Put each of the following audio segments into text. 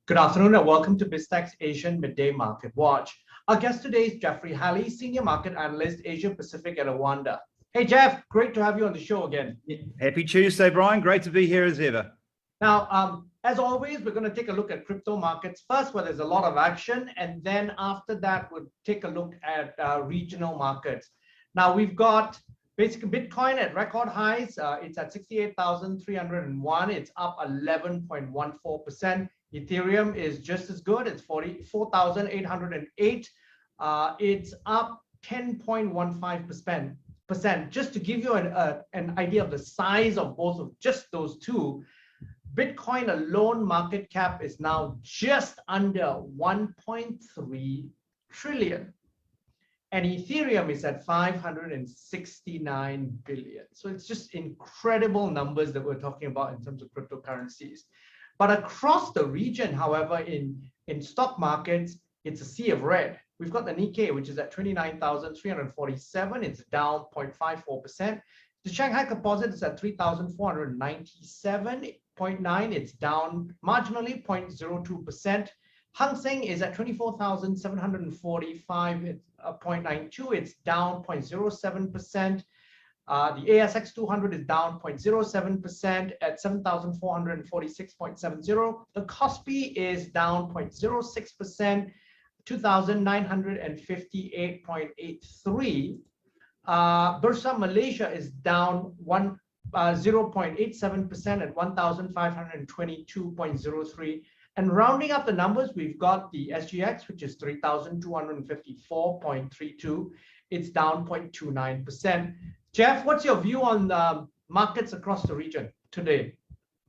Good afternoon and welcome to Biztech Asian Midday Marketwatch. Our guest today is Halley, Senior Market Analyst, Asia Pacific at OANDA. Hey Jeff, great to have you on the show again. Happy Tuesday, Brian. Great to be here as ever. Now, as always, we're going to take a look at crypto markets first, where there's a lot of action, and then after that, we'll take a look at regional markets. Now, we've got basically Bitcoin at record highs. It's at 68,301. It's up 11.14%. Ethereum is just as good. It's 44,808. It's up 10.15%. Just to give you an idea of the size of both of just those two, Bitcoin alone market cap is now just under 1.3 trillion. And Ethereum is at 569 billion. So it's just incredible numbers that we're talking about in terms of cryptocurrencies. But across the region, however, in stock markets, it's a sea of red. We've got the Nikkei, which is at 29,347. It's down 0.54%. The Shanghai Composite is at 3,497.9. It's down marginally 0.02%. Hang Seng is at 24,745.92. It's down 0.07%. The ASX 200 is down 0.07% at 7,446.70. The Kospi is down 0.06%, 2,958.83. Bursa Malaysia is down 0.87% at 1,522.03. And rounding up the numbers, we've got the SGX, which is 3,254.32. It's down 0.29%. Jeff, what's your view on the markets across the region today?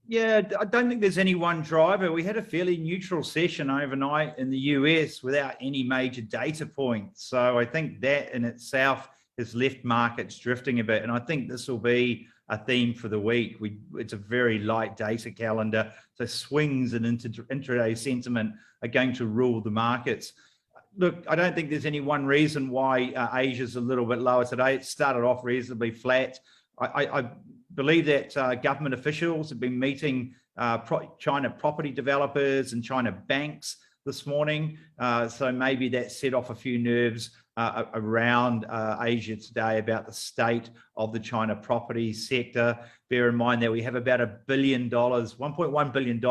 Yeah, I don't think there's any one driver. We had a fairly neutral session overnight in the US without any major data points. So I think that in itself has left markets drifting a bit. And I think this will be a theme for the week. It's a very light data calendar. So swings and intraday sentiment are going to rule the markets. Look, I don't think there's any one reason why Asia's a little bit lower today. It started off reasonably flat. I believe that government officials have been meeting China property developers and China banks this morning. So maybe that set off a few nerves around Asia today about the state of the China property sector. Bear in mind that we have about $1 billion, $1.1 billion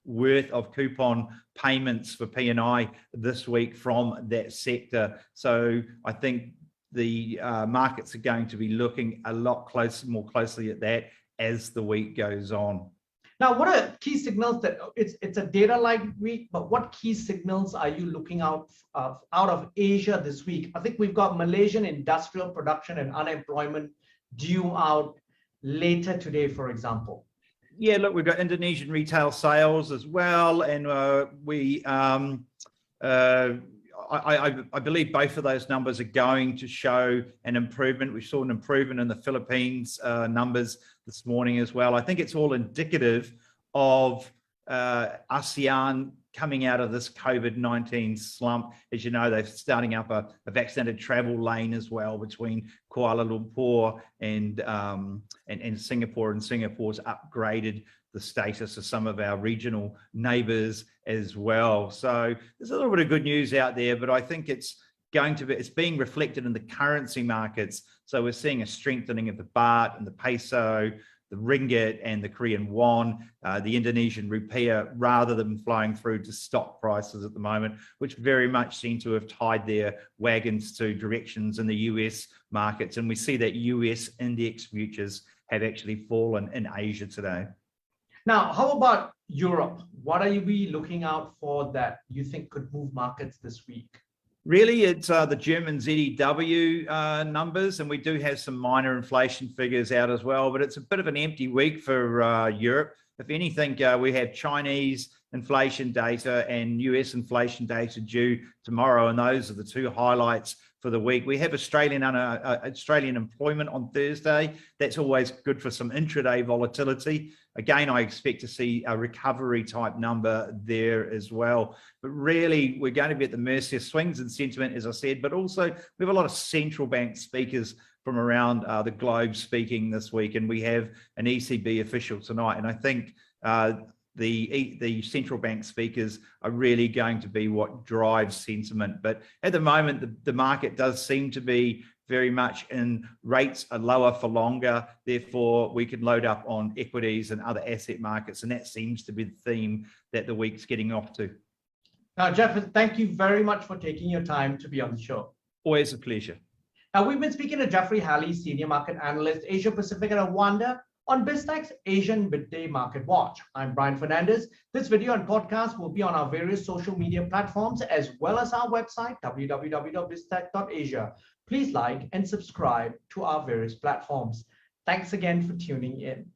worth of coupon payments for P&I this week from that sector. So I think the markets are going to be looking a lot more closely at that as the week goes on. Now, what are key signals that it's a data-like week, but what key signals are you looking out of Asia this week? I think we've got Malaysian industrial production and unemployment due out later today, for example. Yeah, look, we've got Indonesian retail sales as well, and I believe both of those numbers are going to show an improvement. We saw an improvement in the Philippines numbers this morning as well. I think it's all indicative of ASEAN coming out of this COVID-19 slump. As you know, they're starting up a vaccinated travel lane as well between Kuala Lumpur and Singapore, and Singapore's upgraded the status of some of our regional neighbors as well. So there's a little bit of good news out there, but I think it's being reflected in the currency markets. So we're seeing a strengthening of the baht and the peso, the ringgit and the Korean won, the Indonesian rupiah, rather than flowing through to stock prices at the moment, which very much seem to have tied their wagons to directions in the US markets. And we see that US index futures have actually fallen in Asia today. Now, how about Europe? What are we looking out for that you think could move markets this week? Really, it's the German ZEW numbers, and we do have some minor inflation figures out as well, but it's a bit of an empty week for Europe. If anything, we have Chinese inflation data and US inflation data due tomorrow, and those are the two highlights for the week. We have Australian employment on Thursday. That's always good for some intraday volatility. Again, I expect to see a recovery type number there as well. But really, we're going to be at the mercy of swings in sentiment, as I said, but also we have a lot of central bank speakers from around the globe speaking this week, and we have an ECB official tonight. And I think the central bank speakers are really going to be what drives sentiment. But at the moment, the market does seem to be very much in rates are lower for longer. Therefore, we can load up on equities and other asset markets. And that seems to be the theme that the week's getting off to. Now, Jeff, thank you very much for taking your time to be on the show. Always a pleasure. Now, we've been speaking to Jeffrey Halley, Senior Market Analyst, Asia Pacific at OANDA, on Biztech's Asian Midday Marketwatch. I'm Brian Fernandez. This video and podcast will be on our various social media platforms as well as our website, www.biztech.asia. Please like and subscribe to our various platforms. Thanks again for tuning in.